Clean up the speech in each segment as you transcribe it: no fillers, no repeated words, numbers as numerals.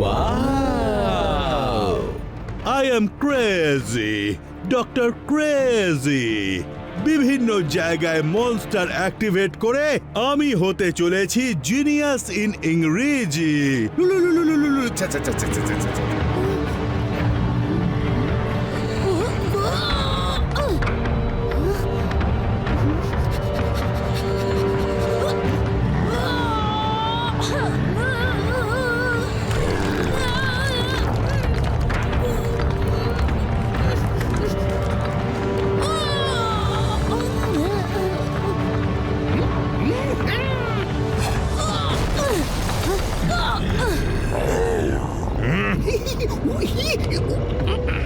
Wow! I am crazy, Dr. Crazy. বিভিন্ন জায়গায় monster activate করে আমি হতে চলেছি জিনিয়াস ইন ইংরেজি।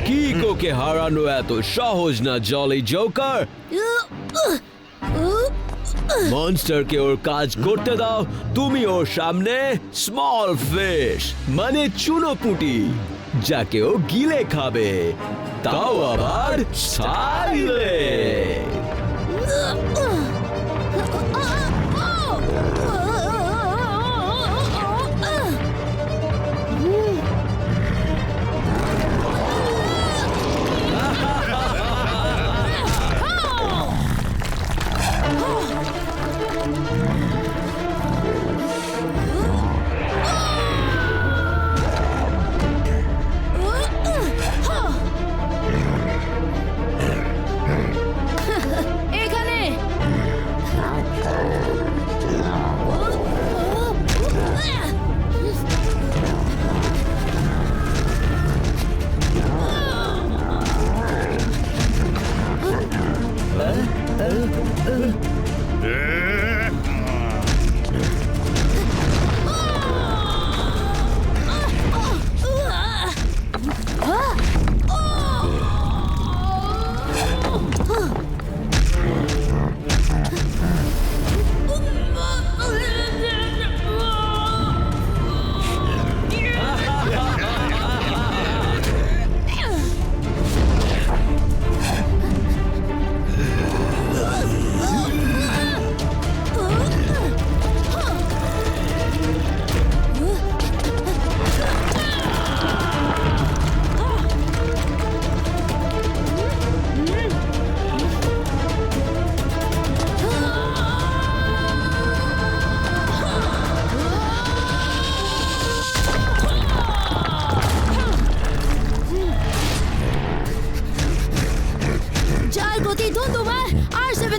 কিকোকে হারানো এত সহজ না জলি জোকার। মনস্টারকে ওর কাজ করতে দাও। তুমি ওর সামনে স্মল ফিশ মানে চুনোপুঁটি, যাকে ও গিলে খাবে, তাও আবার স্টাইলে।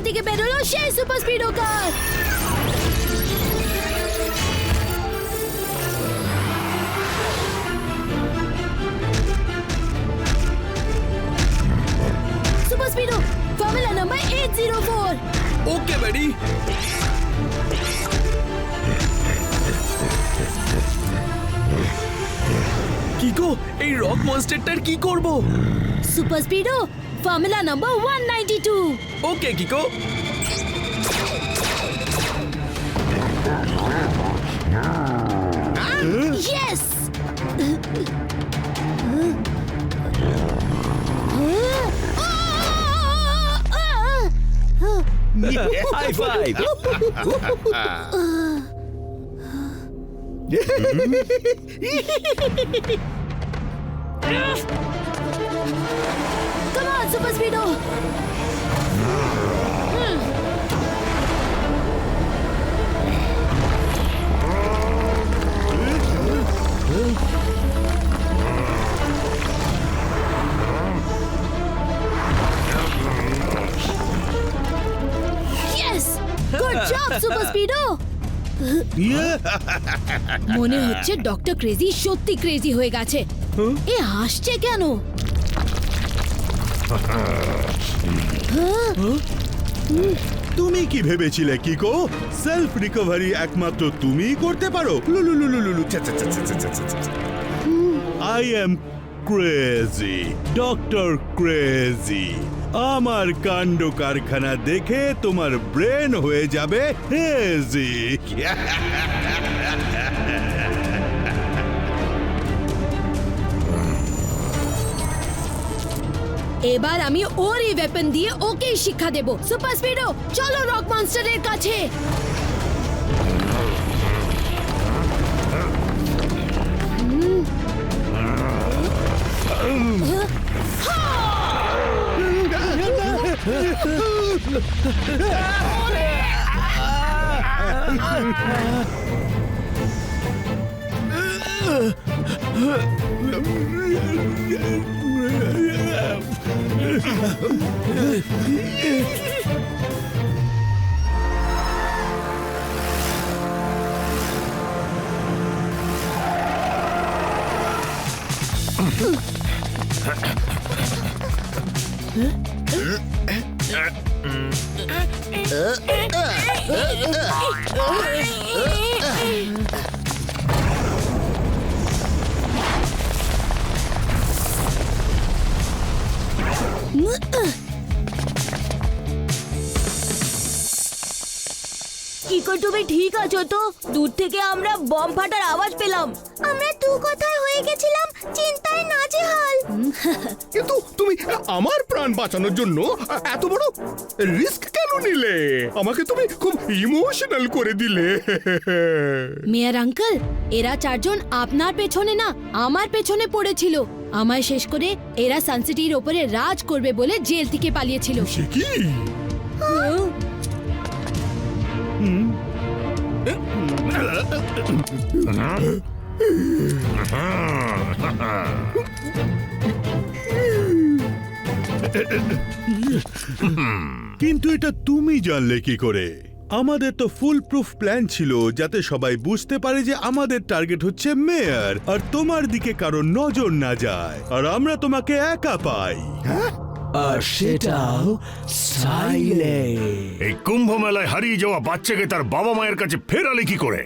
থেকে বেরোলো সেই super speedo car. Super speedo formula number 804। Okay বেডি। কিকো এই রক মনস্টারটার কি করব? Super speedo formula number 192। Okay Kiko. Yes. High five. Come on, Super Speedo! Yes! Good job, Super Speedo! মনে হচ্ছে ডক্টর ক্রেজি সত্যি ক্রেজি হয়ে গেছে। এ হাসছে কেন? তুমি কি ভেবেছিলে কিকো সেলফ রিকভারি একমাত্র তুমিই করতে পারো? I am crazy, doctor crazy. আমার কাণ্ড কারখানা দেখে তোমার ব্রেন হয়ে যাবে হেজি। এবার আমি ওর এই ওয়েপন দিয়ে ওকেই শিক্ষা দেব। সুপার স্পিডো, চলো রক মনস্টারের কাছে। কিকো, তুমি ঠিক আছো তো? দূর থেকে আমরা বম ফাটার আওয়াজ পেলাম। আমরা দু কথায় হয়ে গেছিলাম চিন্তায় নাজেহাল। কিন্তু তুমি আমার প্রাণ বাঁচানোর জন্য এত বড় রিস্ক কেন নিলে? আমাকে তুমি খুব ইমোশনাল করে দিলে। মেয়ার আঙ্কেল, এরা চারজন আপনার পেছনে না আমার পেছনে পড়েছিল। আমায় শেষ করে এরা সানসিটির ওপরে রাজ করবে বলে জেল থেকে পালিয়েছিল। সে কি? কিন্তু এটা তুমি জানলে কি করে? আমাদের তো ফুল প্রুফ প্ল্যান ছিল যাতে সবাই বুঝতে পারে যে আমাদের টার্গেট হচ্ছে মেয়র, আর তোমার দিকে কারো নজর না যায়, আর আমরা তোমাকে একা পাই। আর সেটাও স্টাইলে। এই কুম্ভ মেলায় হারিয়ে যাওয়া বাচ্চাকে তার বাবা মায়ের কাছে ফেরালে কি করে?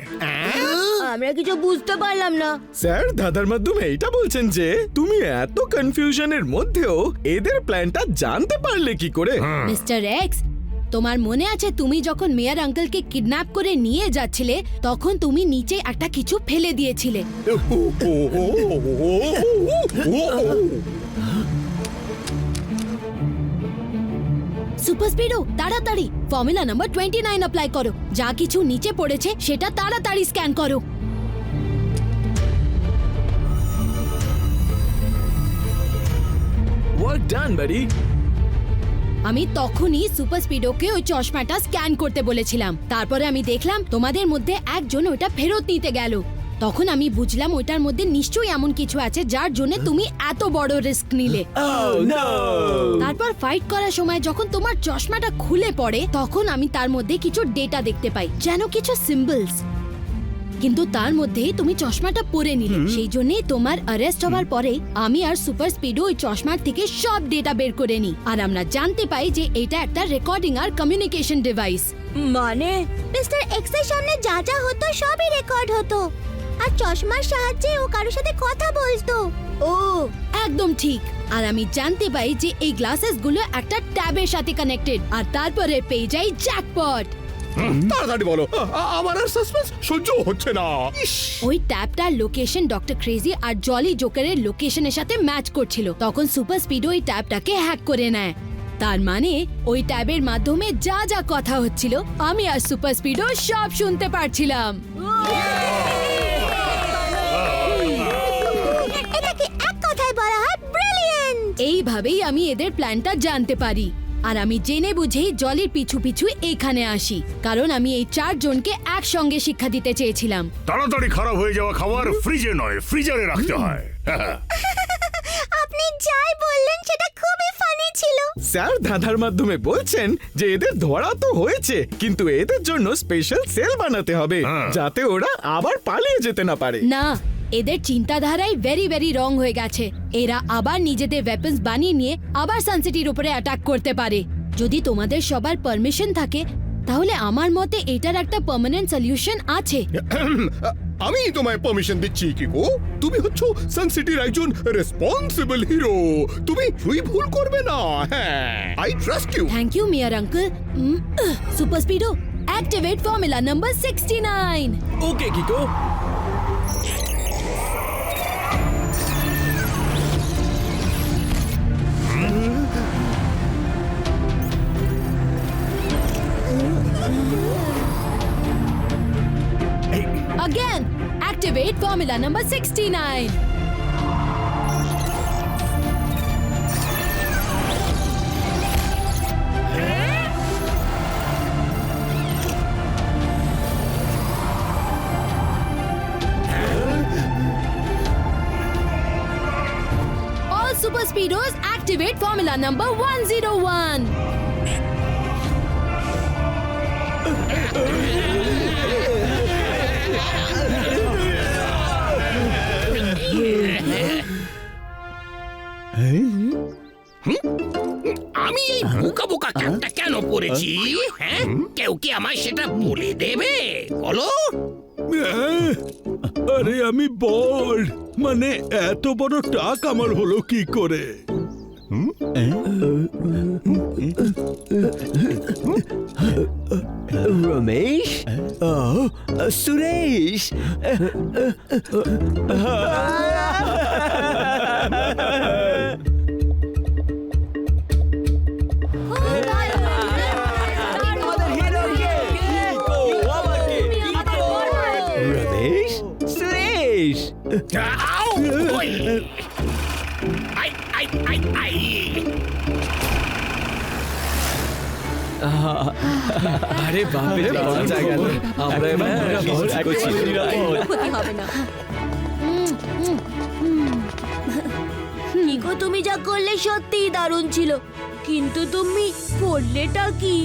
আমরা কিছু বুঝতে পারলাম না। স্যার, দাদার মাধ্যমে এটা বলছেন যে তুমি এত কনফিউশনের মধ্যেও এদের প্ল্যানটা জানতে পারলে কি করে? মিস্টার এক্স, তোমার মনে আছে তুমি যখন মেয়ার আঙ্কেলকে কিডন্যাপ করে নিয়ে যাচ্ছিলে তখন তুমি নিচে একটা কিছু ফেলে দিয়েছিলে। সুপার স্পিডো, তাড়াতাড়ি ফর্মুলা নাম্বার 29 অ্যাপ্লাই করো। যা কিছু নিচে পড়েছে সেটা তাড়াতাড়ি স্ক্যান করো। ওয়ার্ক ডান বাড়ি। আমি তখনই সুপার স্পিডোকে ওই চশমাটা স্ক্যান করতে বলেছিলাম। তারপরে আমি দেখলাম তোমাদের মধ্যে একজন ওটা ফেরত নিতে গেল। তখন আমি বুঝলাম ওইটার মধ্যে নিশ্চয়ই এমন কিছু আছে যার জন্য তুমি এত বড় রিস্ক নিলে। তারপর ফাইট করার সময় যখন তোমার চশমাটা খুলে পড়ে তখন আমি তার মধ্যে কিছু ডেটা দেখতে পাই, যেন কিছু সিম্বলস। কিন্তু তার মধ্যে তুমি চশমাটা পরে নিলে, সেই জন্যই তোমার অ্যারেস্ট হওয়ার পরে আমি আর সুপার স্পিডো ওই চশমার থেকে সব ডেটা বের করে নিই, আর আমরা জানতে পাই যে এটা একটা রেকর্ডিং আর কমিউনিকেশন ডিভাইস। মানে মিস্টার এক্স এর সামনে যা যা হতো সবই রেকর্ড হতো, আর চশমার সাহায্যে ও কারোর সাথে কথা বলতো। ও একদম ঠিক। আর আমি জানতে পাই যে এই গ্লাসেস গুলো একটা ট্যাবের সাথে কানেক্টেড, আর তারপরে পেয়ে যাই জ্যাকপট। তাড়াতাড়ি বলো, আমার আর সাসপেন্স সহ্য হচ্ছে না। ওই ট্যাবটার লোকেশন ডক্টর ক্রেজি আর জলি জোকারের লোকেশনের সাথে ম্যাচ করছিল। তখন সুপার স্পিডো ওই ট্যাবটাকে হ্যাক করে নেয়। তার মানে ওই ট্যাবের মাধ্যমে যা যা কথা হচ্ছিল আমি আর সুপার স্পিডো সব শুনতে পারছিলাম। এটাকে এক কথায় বলা হয় ব্রিলিয়ান্ট। এইভাবেই আমি এদের প্ল্যানটা জানতে পারি, আর আমি জেনে বুঝেই জলির পিছু পিছু এখানে আসি, কারণ আমি এই চারজনকে একসঙ্গে শিক্ষা দিতে চেয়েছিলাম। তাড়াতাড়ি খারাপ হয়ে যাওয়া খাবার ফ্রিজে নয়, ফ্রিজারে রাখতে হয়। আপনি যাই বললেন সেটা খুবই ফানি ছিল। স্যার, দাদার মাধ্যমে বলছেন যে এদের ধরা তো হয়েছে, কিন্তু এদের জন্য স্পেশাল সেল বানাতে হবে যাতে ওরা আবার পালিয়ে যেতে না পারে। না, এদের চিন্তাধারাই ভেরি ভেরি রং হয়ে গেছে। এরা আবার নিজেদের ওয়েপন্স বানিয়ে নিয়ে আবার সানসিটির উপরে অ্যাটাক করতে পারে। যদি তোমাদের সবার পারমিশন থাকে তাহলে আমার মতে এটার একটা পার্মানেন্ট সলিউশন আছে। আমি তোমায় পারমিশন দিচ্ছি কিকো। তুমি হচ্ছো সানসিটির একজন রেসপন্সিবল হিরো, তুমি ভুল করবে না। হ্যাঁ, I trust you. Thank you মিয়ার uncle. Super speedo, activate formula number 69। Okay Kiko. activate formula number 69. All super speedos activate formula number 101. আমি এই বোকা বোকা কাজটা কেন করেছি? হ্যাঁ, কেউ কি আমায় সেটা বলে দেবে? বলো। আরে আমি বোল্ড, মানে এত বড় টাক আমার হলো কি করে? রমেশ সুরেশ রমেশ সুরেশ আউ! ওই! I, I, I, I! আরে বাপরে বাঁচা গেল আমরা এবার ক্ষতি হবে না। নিকো, তুমি যা করলে সত্যিই দারুণ ছিল, কিন্তু তুমি করলেটা কি?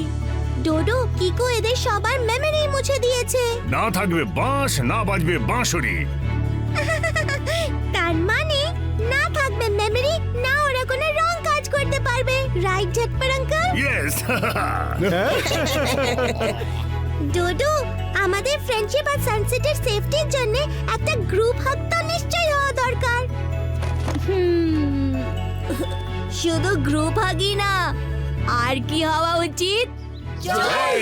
ডোডো, কিকো এদের সবার মেমরি মুছে দিয়েছে। না থাকবে বাঁশ, না বাজবে বাঁশরি। তার মানে না থাকবে মেমরি, না ওরা কোনো রং কাজ করতে পারবে, রাইট ঝটপট আঙ্কেল? ইয়েস। ডোডো, আমাদের ফ্রেন্ডশিপ আর সানসেটের সেফটির জন্য একটা গ্রুপ হাগ তো নিশ্চয়ই হওয়া দরকার। শুধু গ্রুপ হাগই না, আর কি হওয়া উচিত? জয়